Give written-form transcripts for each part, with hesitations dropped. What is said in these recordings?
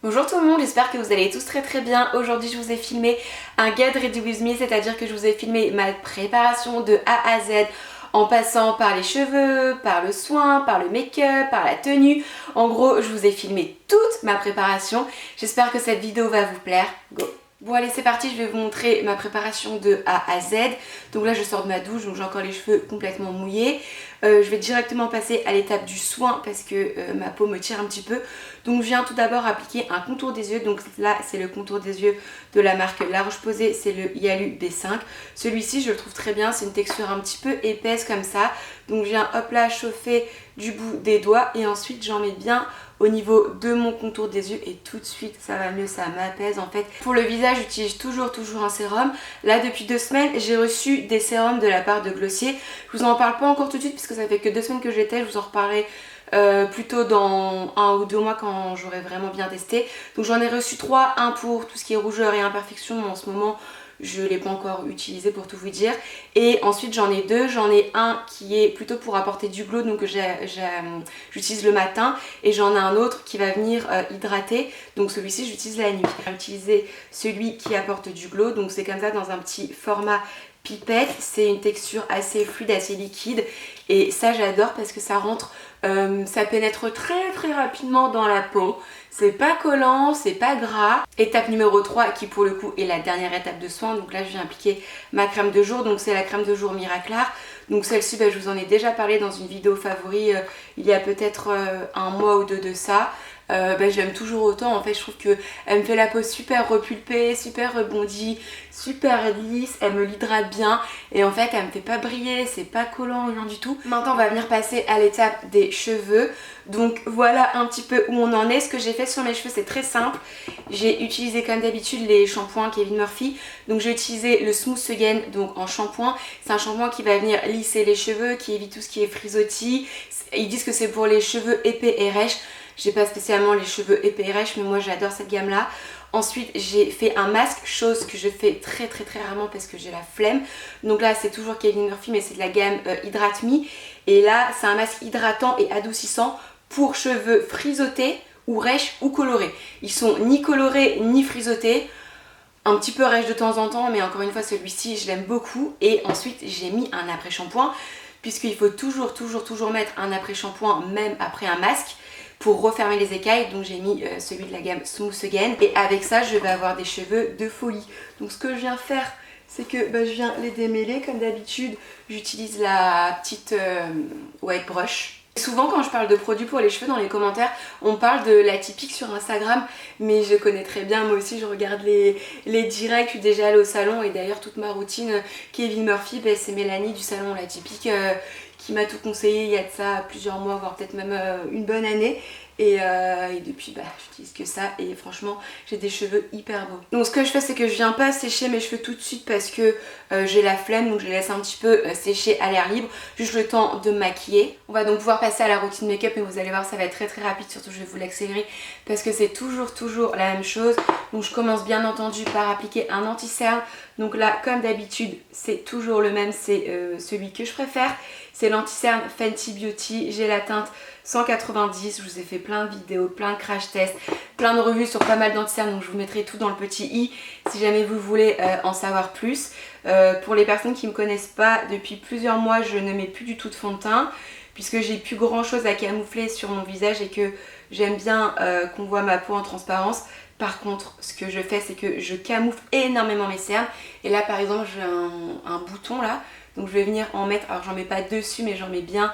Bonjour tout le monde, j'espère que vous allez tous très bien. Aujourd'hui je vous ai filmé un Get Ready With Me, c'est-à-dire que je vous ai filmé ma préparation de A à Z en passant par les cheveux, par le soin, par le make-up, par la tenue. En gros, je vous ai filmé toute ma préparation. J'espère que cette vidéo va vous plaire. Go! Bon allez, c'est parti, je vais vous montrer ma préparation de A à Z. Donc là je sors de ma douche, donc j'ai encore les cheveux complètement mouillés. Je vais directement passer à l'étape du soin parce que ma peau me tire un petit peu. Donc je viens tout d'abord appliquer un contour des yeux. Donc là c'est le contour des yeux de la marque La Roche-Posay, c'est le Yalu B5. Celui-ci je le trouve très bien, c'est une texture un petit peu épaisse comme ça. Donc je viens hop là chauffer du bout des doigts et ensuite j'en mets bien au niveau de mon contour des yeux et tout de suite ça va mieux, ça m'apaise en fait. Pour le visage j'utilise toujours un sérum. Là depuis 2 semaines j'ai reçu des sérums de la part de Glossier. Je vous en parle pas encore tout de suite puisque ça fait que 2 semaines que j'ai testé, je vous en reparlerai plutôt dans 1 ou 2 mois quand j'aurai vraiment bien testé. Donc j'en ai reçu 3, un pour tout ce qui est rougeur et imperfection, mais en ce moment je ne l'ai pas encore utilisé pour tout vous dire. Et ensuite j'en ai 2, j'en ai un qui est plutôt pour apporter du glow, donc j'utilise le matin, et j'en ai un autre qui va venir hydrater, donc celui-ci j'utilise la nuit. Je vais utiliser celui qui apporte du glow, donc c'est comme ça dans un petit format pipette, c'est une texture assez fluide, assez liquide, et ça j'adore parce que ça rentre, ça pénètre très rapidement dans la peau. C'est pas collant, c'est pas gras. Étape numéro 3 qui pour le coup est la dernière étape de soin. Donc là je viens appliquer ma crème de jour. Donc c'est la crème de jour Miraclar. Donc celle-ci je vous en ai déjà parlé dans une vidéo favori il y a peut-être 1 mois ou 2 de ça. Je l'aime toujours autant, en fait je trouve qu'elle me fait la peau super repulpée, super rebondie, super lisse, elle me l'hydrate bien et en fait elle me fait pas briller, c'est pas collant, rien du tout. Maintenant on va venir passer à l'étape des cheveux. Donc voilà un petit peu où on en est. Ce que j'ai fait sur mes cheveux c'est très simple. J'ai utilisé comme d'habitude les shampoings Kevin Murphy. Donc j'ai utilisé le Smooth Again donc en shampoing. C'est un shampoing qui va venir lisser les cheveux, qui évite tout ce qui est frisottis. Ils disent que c'est pour les cheveux épais et rêches. J'ai pas spécialement les cheveux épais et rêches mais moi j'adore cette gamme là. Ensuite j'ai fait un masque, chose que je fais très rarement parce que j'ai la flemme. Donc là c'est toujours Kevin Murphy mais c'est de la gamme Hydrate Me. Et là c'est un masque hydratant et adoucissant pour cheveux frisottés ou rêches ou colorés. Ils sont ni colorés ni frisottés. Un petit peu rêche de temps en temps mais encore une fois celui-ci je l'aime beaucoup. Et ensuite j'ai mis un après-shampoing puisqu'il faut toujours mettre un après-shampoing même après un masque pour refermer les écailles. Donc j'ai mis celui de la gamme Smooth Again et avec ça je vais avoir des cheveux de folie. Donc ce que je viens faire c'est que je viens les démêler comme d'habitude. J'utilise la petite white brush. Souvent quand je parle de produits pour les cheveux dans les commentaires on parle de l'Atypique sur Instagram, mais je connais très bien, moi aussi je regarde les directs, je suis déjà allée au salon et d'ailleurs toute ma routine Kevin Murphy c'est Mélanie du salon l'Atypique qui m'a tout conseillé il y a de ça plusieurs mois, voire peut-être même une bonne année. Et depuis j'utilise que ça et franchement j'ai des cheveux hyper beaux. Donc ce que je fais c'est que je viens pas sécher mes cheveux tout de suite parce que j'ai la flemme, donc je les laisse un petit peu sécher à l'air libre, juste le temps de maquiller. On va donc pouvoir passer à la routine make-up et vous allez voir ça va être très rapide, surtout je vais vous l'accélérer parce que c'est toujours la même chose. Donc je commence bien entendu par appliquer un anti-cerne. Donc là comme d'habitude c'est toujours le même, c'est celui que je préfère. C'est l'anti-cerne Fenty Beauty, j'ai la teinte 190, je vous ai fait plein de vidéos, plein de crash tests, plein de revues sur pas mal d'anti-cernes, donc je vous mettrai tout dans le petit i si jamais vous voulez en savoir plus. Pour les personnes qui ne me connaissent pas, depuis plusieurs mois je ne mets plus du tout de fond de teint puisque j'ai plus grand chose à camoufler sur mon visage et que j'aime bien qu'on voit ma peau en transparence. Par contre, ce que je fais, c'est que je camoufle énormément mes cernes. Et là, par exemple, j'ai un bouton là. Donc je vais venir en mettre, alors j'en mets pas dessus, mais j'en mets bien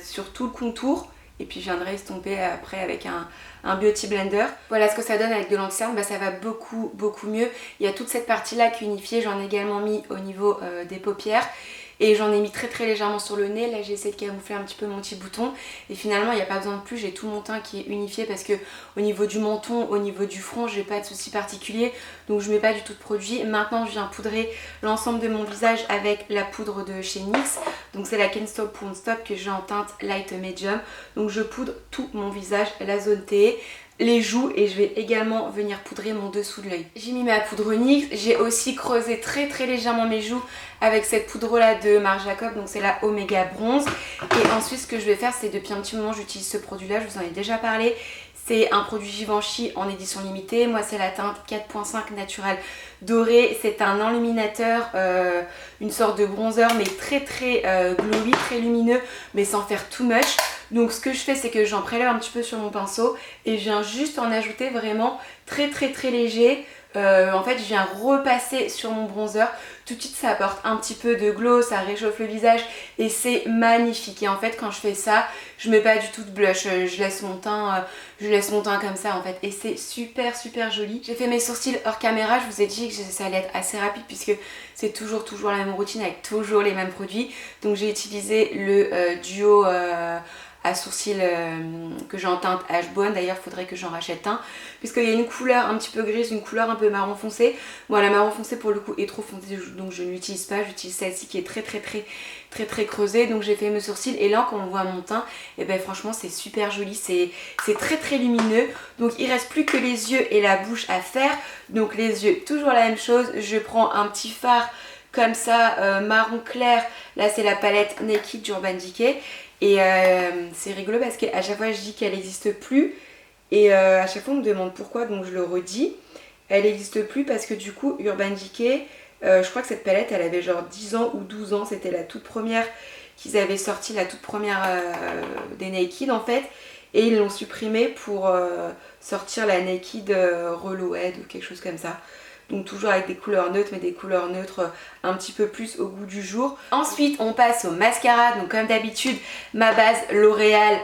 sur tout le contour. Et puis je viendrai estomper après avec un Beauty Blender. Voilà ce que ça donne avec de l'anti-cerne, ça va beaucoup mieux. Il y a toute cette partie là qui est unifiée, j'en ai également mis au niveau des paupières. Et j'en ai mis très légèrement sur le nez. Là j'ai essayé de camoufler un petit peu mon petit bouton. Et finalement il n'y a pas besoin de plus, j'ai tout mon teint qui est unifié parce que au niveau du menton, au niveau du front, j'ai pas de soucis particuliers. Donc je mets pas du tout de produit. Maintenant je viens poudrer l'ensemble de mon visage avec la poudre de chez NYX. Donc c'est la Can't Stop Won't Stop que j'ai en teinte light medium. Donc je poudre tout mon visage, la zone T, les joues et je vais également venir poudrer mon dessous de l'œil. J'ai mis ma poudre NYX, j'ai aussi creusé très légèrement mes joues avec cette poudre là de Marc Jacob, donc c'est la Omega Bronze. Et ensuite ce que je vais faire c'est depuis un petit moment j'utilise ce produit là, je vous en ai déjà parlé, C'est un produit Givenchy en édition limitée. Moi c'est la teinte 4.5 naturel doré. C'est un enluminateur, une sorte de bronzer mais très glowy, très lumineux mais sans faire too much. Donc ce que je fais c'est que j'en prélève un petit peu sur mon pinceau et je viens juste en ajouter vraiment très léger. En fait je viens repasser sur mon bronzer. Tout de suite ça apporte un petit peu de glow, ça réchauffe le visage et c'est magnifique. Et en fait quand je fais ça, je mets pas du tout de blush, je laisse mon teint comme ça en fait. Et c'est super joli. J'ai fait mes sourcils hors caméra, je vous ai dit que ça allait être assez rapide puisque c'est toujours la même routine avec toujours les mêmes produits. Donc j'ai utilisé le duo à sourcils que j'ai en teinte Ash Bone. D'ailleurs il faudrait que j'en rachète un puisqu'il y a une couleur un petit peu grise, une couleur un peu marron foncé. Moi la marron foncé pour le coup est trop foncée donc je ne l'utilise pas. J'utilise celle-ci qui est très creusée. Donc j'ai fait mes sourcils et là quand on voit mon teint, et ben franchement c'est super joli, c'est très lumineux. Donc il reste plus que les yeux et la bouche à faire. Donc les yeux toujours la même chose, je prends un petit fard comme ça marron clair. Là c'est la palette Naked d'Urban Decay. Et c'est rigolo parce qu'à chaque fois je dis qu'elle n'existe plus et à chaque fois on me demande pourquoi, donc je le redis. Elle n'existe plus parce que du coup Urban Decay, je crois que cette palette elle avait genre 10 ans ou 12 ans, c'était la toute première qu'ils avaient sorti, la toute première des Naked en fait. Et ils l'ont supprimée pour sortir la Naked Reload ou quelque chose comme ça. Donc toujours avec des couleurs neutres, mais des couleurs neutres un petit peu plus au goût du jour. Ensuite on passe au mascara. Donc comme d'habitude ma base L'Oréal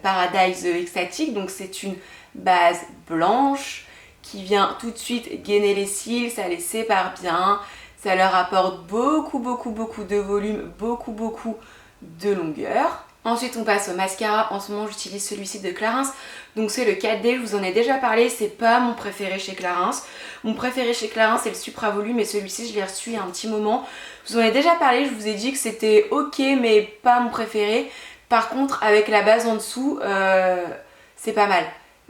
Paradise Extatic. Donc c'est une base blanche qui vient tout de suite gainer les cils, ça les sépare bien, ça leur apporte beaucoup de volume, beaucoup de longueur. Ensuite on passe au mascara. En ce moment j'utilise celui-ci de Clarins. Donc c'est le 4D, je vous en ai déjà parlé, c'est pas mon préféré chez Clarins. Mon préféré chez Clarins c'est le Supra Volume et celui-ci je l'ai reçu il y a un petit moment. Je vous en ai déjà parlé, je vous ai dit que c'était ok mais pas mon préféré. Par contre avec la base en dessous c'est pas mal.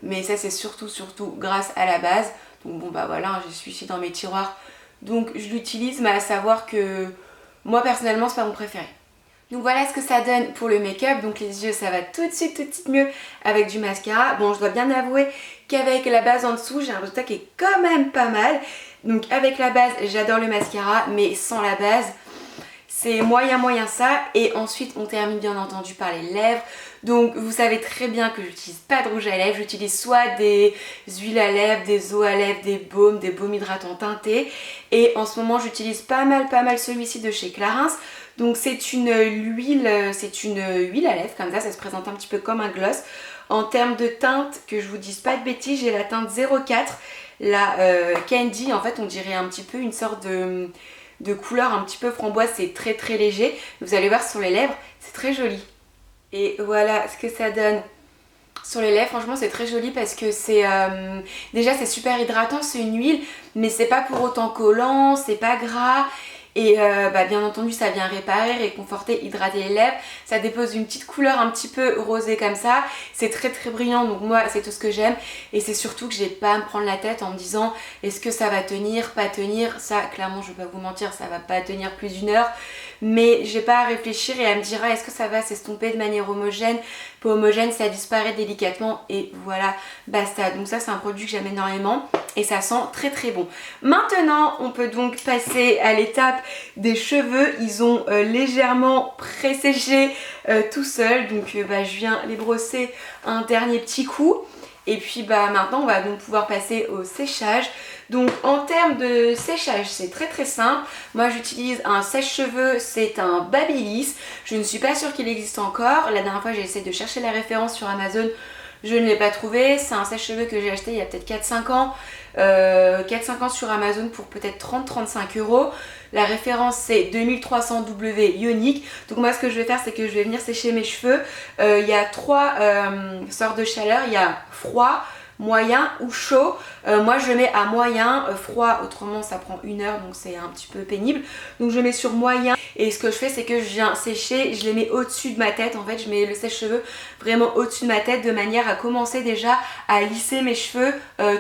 Mais ça c'est surtout grâce à la base. Donc bon bah voilà, j'ai celui-ci dans mes tiroirs. Donc je l'utilise, mais à savoir que moi personnellement c'est pas mon préféré. Donc voilà ce que ça donne pour le make-up. Donc les yeux ça va tout de suite mieux avec du mascara. Bon je dois bien avouer qu'avec la base en dessous j'ai un résultat qui est quand même pas mal. Donc avec la base j'adore le mascara, mais sans la base c'est moyen ça. Et ensuite on termine bien entendu par les lèvres. Donc vous savez très bien que j'utilise pas de rouge à lèvres, j'utilise soit des huiles à lèvres, des eaux à lèvres, des baumes hydratants teintés. Et en ce moment j'utilise pas mal celui-ci de chez Clarins. Donc c'est une huile à lèvres comme ça se présente un petit peu comme un gloss. En termes de teinte, que je vous dise pas de bêtises, j'ai la teinte 04, la Candy. En fait on dirait un petit peu une sorte de couleur un petit peu framboise, c'est très léger. Vous allez voir sur les lèvres, c'est très joli. Et voilà ce que ça donne sur les lèvres. Franchement c'est très joli parce que c'est déjà c'est super hydratant, c'est une huile, mais c'est pas pour autant collant, c'est pas gras. Et bien entendu ça vient réparer, réconforter, hydrater les lèvres. Ça dépose une petite couleur un petit peu rosée comme ça. C'est très brillant, donc moi c'est tout ce que j'aime. Et c'est surtout que j'ai pas à me prendre la tête en me disant est-ce que ça va tenir, pas tenir. Ça clairement je vais pas vous mentir, ça va pas tenir plus d'une heure. Mais j'ai pas à réfléchir et à me dire est-ce que ça va s'estomper de manière homogène. Pas homogène, ça disparaît délicatement et voilà, basta. Donc ça c'est un produit que j'aime énormément et ça sent très bon. Maintenant on peut donc passer à l'étape des cheveux. Ils ont légèrement pré-séché tout seuls. Donc je viens les brosser un dernier petit coup. Et puis maintenant on va donc pouvoir passer au séchage. Donc en termes de séchage c'est très simple. Moi j'utilise un sèche-cheveux, c'est un Babyliss. Je ne suis pas sûre qu'il existe encore. La dernière fois j'ai essayé de chercher la référence sur Amazon, je ne l'ai pas trouvé. C'est un sèche-cheveux que j'ai acheté il y a peut-être 4-5 ans. 4-5 ans sur Amazon pour peut-être 30-35 €. La référence c'est 2300W Ionic. Donc moi ce que je vais faire c'est que je vais venir sécher mes cheveux. Il y a 3 sortes de chaleur. Il y a froid, moyen ou chaud. Moi je le mets à moyen, froid autrement ça prend 1 heure donc c'est un petit peu pénible. Donc je mets sur moyen et ce que je fais c'est que je viens sécher, je les mets au-dessus de ma tête. En fait je mets le sèche-cheveux vraiment au-dessus de ma tête de manière à commencer déjà à lisser mes cheveux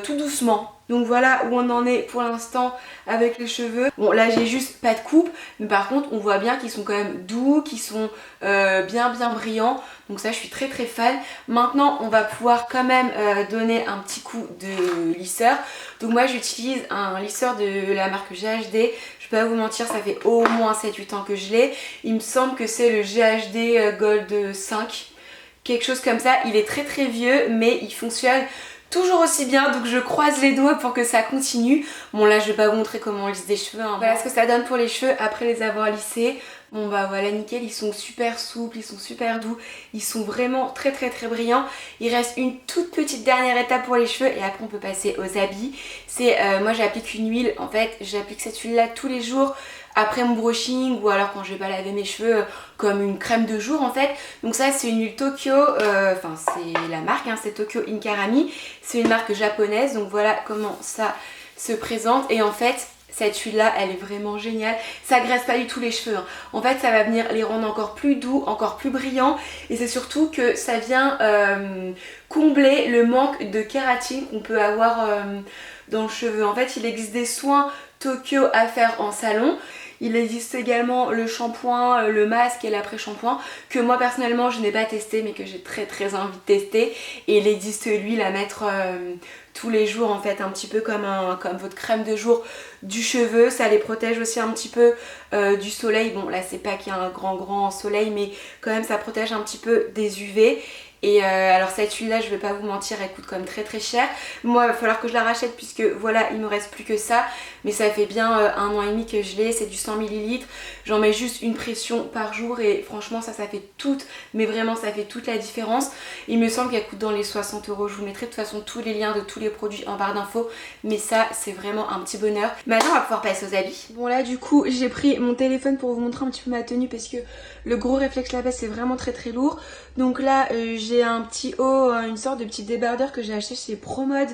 tout doucement. Donc voilà où on en est pour l'instant avec les cheveux. Bon là j'ai juste pas de coupe, mais par contre on voit bien qu'ils sont quand même doux, qu'ils sont bien brillants. Donc ça je suis très fan. Maintenant on va pouvoir quand même donner un petit coup de lisseur. Donc moi j'utilise un lisseur de la marque GHD. Je peux pas vous mentir, ça fait au moins 7-8 ans que je l'ai. Il me semble que c'est le GHD Gold 5. Quelque chose comme ça. Il est très vieux mais il fonctionne toujours aussi bien, donc je croise les doigts pour que ça continue. Bon là je vais pas vous montrer comment on lisse des cheveux, hein. Voilà ce que ça donne pour les cheveux après les avoir lissés. Bon bah voilà nickel, ils sont super souples, ils sont super doux, ils sont vraiment très brillants. Il reste une toute petite dernière étape pour les cheveux et après on peut passer aux habits. C'est moi j'applique une huile, en fait j'applique cette huile là tous les jours après mon brushing ou alors quand je vais pas laver mes cheveux comme une crème de jour en fait. Donc ça c'est une huile Tokyo, enfin c'est la marque, hein, c'est Tokyo Inkarami, c'est une marque japonaise. Donc voilà comment ça se présente et en fait cette huile là elle est vraiment géniale, ça graisse pas du tout les cheveux, hein. En fait ça va venir les rendre encore plus doux, encore plus brillants et c'est surtout que ça vient combler le manque de kératine qu'on peut avoir dans le cheveu. En fait il existe des soins Tokyo à faire en salon. Il existe également le shampoing, le masque et l'après-shampoing que moi personnellement je n'ai pas testé mais que j'ai très envie de tester. Et il existe l'huile à mettre tous les jours en fait, un petit peu comme votre crème de jour du cheveu. Ça les protège aussi un petit peu du soleil. Bon là c'est pas qu'il y a un grand soleil mais quand même ça protège un petit peu des UV. Et alors cette huile là je vais pas vous mentir elle coûte quand même très cher. Moi il va falloir que je la rachète puisque voilà il me reste plus que ça. Mais ça fait bien 1 an et demi que je l'ai, c'est du 100 ml. J'en mets juste une pression par jour et franchement ça fait toute, mais vraiment ça fait toute la différence. Il me semble qu'elle coûte dans les 60 €. Je vous mettrai de toute façon tous les liens de tous les produits en barre d'infos. Mais ça c'est vraiment un petit bonheur. Maintenant on va pouvoir passer aux habits. Bon là du coup j'ai pris mon téléphone pour vous montrer un petit peu ma tenue parce que le gros réflexe là-bas c'est vraiment très lourd. Donc là j'ai un petit haut, une sorte de petit débardeur que j'ai acheté chez Promode.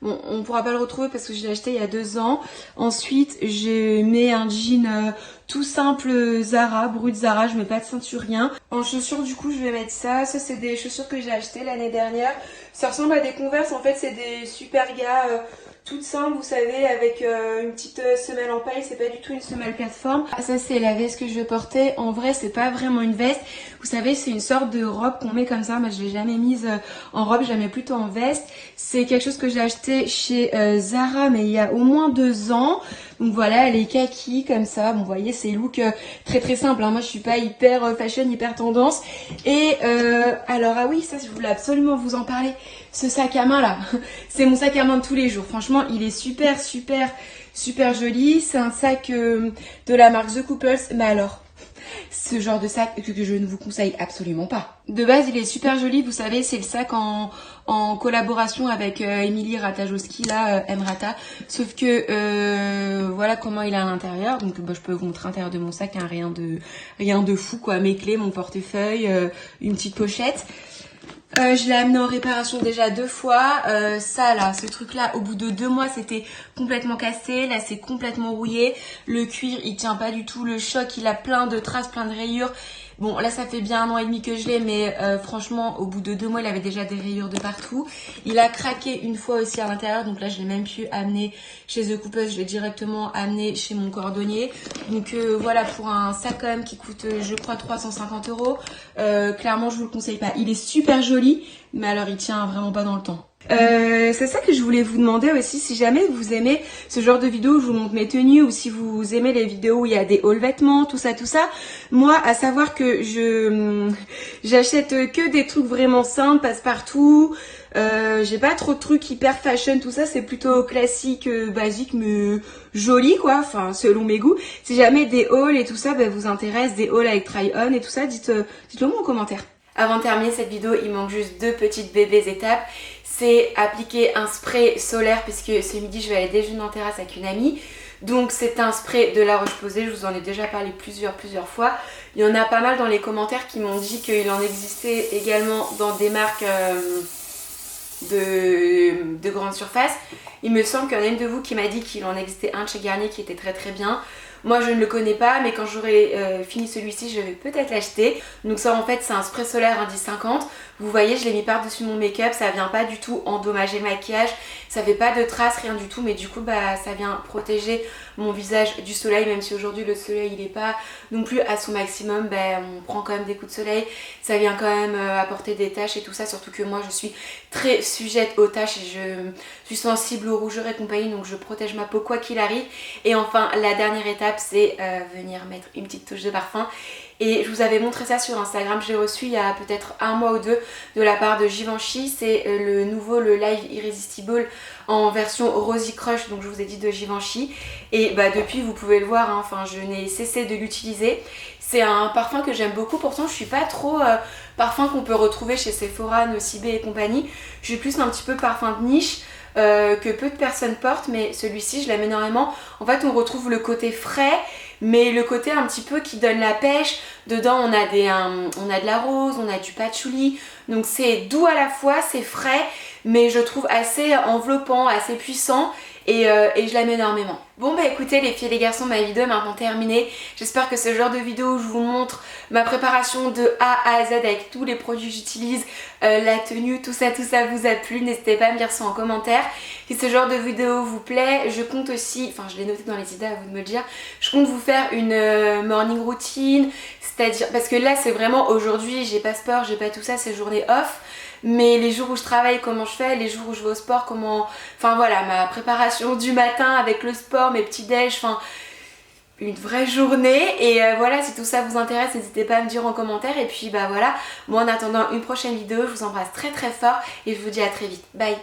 Bon, on pourra pas le retrouver parce que je l'ai acheté il y a 2 ans. Ensuite, je mets un jean tout simple Zara, brut Zara, je mets pas de ceinture, rien. En chaussures, du coup, je vais mettre ça. Ça, c'est des chaussures que j'ai achetées l'année dernière. Ça ressemble à des Converse, en fait, c'est des Superga toutes simples, vous savez, avec une petite semelle en paille, c'est pas du tout une semelle plateforme. Ça c'est la veste que je vais porter. En vrai c'est pas vraiment une veste, vous savez c'est une sorte de robe qu'on met comme ça. Moi je l'ai jamais mise en robe, je la mets plutôt en veste. C'est quelque chose que j'ai acheté chez Zara mais il y a au moins 2 ans. Donc voilà, elle est kaki comme ça. Bon vous voyez c'est look très simple, hein. Moi je suis pas hyper fashion, hyper tendance. Et alors ah oui ça je voulais absolument vous en parler. Ce sac à main là, c'est mon sac à main de tous les jours. Franchement, il est super joli. C'est un sac de la marque The Couples. Mais alors, ce genre de sac que je ne vous conseille absolument pas. De base, il est super joli. Vous savez, c'est le sac en collaboration avec Émilie Ratajkowski, là, Emrata. Sauf que voilà comment il est à l'intérieur. Donc, je peux vous montrer l'intérieur de mon sac. Hein, rien de fou, quoi. Mes clés, mon portefeuille, une petite pochette. Je l'ai amené en réparation déjà 2 fois. Ça là, ce truc là, au bout de 2 mois, c'était complètement cassé. Là, c'est complètement rouillé. Le cuir, il tient pas du tout. Le choc, il a plein de traces, plein de rayures. Bon, là, ça fait bien 1 an et demi que je l'ai, mais franchement, au bout de 2 mois, il avait déjà des rayures de partout. Il a craqué une fois aussi à l'intérieur, donc là, je l'ai même pu amener chez The Couples. Je l'ai directement amené chez mon cordonnier. Donc voilà, pour un sac quand même qui coûte, je crois, 350 €. Clairement, je vous le conseille pas. Il est super joli, mais alors il tient vraiment pas dans le temps. C'est ça que je voulais vous demander aussi, si jamais vous aimez ce genre de vidéo où je vous montre mes tenues ou si vous aimez les vidéos où il y a des hauls vêtements, tout ça. Moi, à savoir que j'achète que des trucs vraiment simples, passe-partout. J'ai pas trop de trucs hyper fashion, tout ça, c'est plutôt classique, basique, mais joli quoi, enfin selon mes goûts. Si jamais des hauls et tout ça vous intéresse, des hauls avec try-on et tout ça, dites-le moi en commentaire. Avant de terminer cette vidéo, il manque juste 2 petites bébés étapes. C'est appliquer un spray solaire puisque ce midi je vais aller déjeuner en terrasse avec une amie. Donc c'est un spray de La Roche-Posay, je vous en ai déjà parlé plusieurs fois. Il y en a pas mal dans les commentaires qui m'ont dit qu'il en existait également dans des marques de grande surface. Il me semble qu'il y en a une de vous qui m'a dit qu'il en existait un de chez Garnier qui était très bien. Moi je ne le connais pas, mais quand j'aurai fini celui-ci je vais peut-être l'acheter. Donc ça en fait c'est un spray solaire indice 50. Vous voyez je l'ai mis par dessus mon make-up, ça vient pas du tout endommager le maquillage, ça fait pas de traces, rien du tout, mais du coup bah ça vient protéger mon visage du soleil, même si aujourd'hui le soleil il est pas non plus à son maximum, bah, on prend quand même des coups de soleil, ça vient quand même apporter des taches et tout ça, surtout que moi je suis très sujette aux taches et je suis sensible aux rougeurs et compagnie, donc je protège ma peau quoi qu'il arrive. Et enfin la dernière étape c'est venir mettre une petite touche de parfum. Et je vous avais montré ça sur Instagram, je l'ai reçu il y a peut-être un mois ou deux de la part de Givenchy. C'est le nouveau, le Live Irresistible en version Rosy Crush, donc je vous ai dit de Givenchy. Et bah depuis vous pouvez le voir, hein, enfin je n'ai cessé de l'utiliser. C'est un parfum que j'aime beaucoup, pourtant je suis pas trop parfum qu'on peut retrouver chez Sephora, Nocibé et compagnie. Je suis plus un petit peu parfum de niche. Que peu de personnes portent, mais celui-ci je l'aime énormément. En fait on retrouve le côté frais, mais le côté un petit peu qui donne la pêche. Dedans on a de la rose, on a du patchouli, donc c'est doux à la fois, c'est frais, mais je trouve assez enveloppant, assez puissant. Et je l'aime énormément. Bon bah écoutez les filles et les garçons, ma vidéo est maintenant terminée. J'espère que ce genre de vidéo où je vous montre ma préparation de A à Z avec tous les produits que j'utilise, la tenue, tout ça vous a plu. N'hésitez pas à me dire ça en commentaire. Si ce genre de vidéo vous plaît, je compte aussi, enfin je l'ai noté dans les idées, à vous de me le dire, je compte vous faire une morning routine, c'est-à-dire, parce que là c'est vraiment aujourd'hui, j'ai pas sport, j'ai pas tout ça, c'est journée off. Mais les jours où je travaille, comment je fais, les jours où je vais au sport, comment... Enfin voilà, ma préparation du matin avec le sport, mes petits déj, enfin... Une vraie journée. Et voilà, si tout ça vous intéresse, n'hésitez pas à me dire en commentaire. Et puis bah voilà, moi en attendant une prochaine vidéo, je vous embrasse très très fort et je vous dis à très vite. Bye!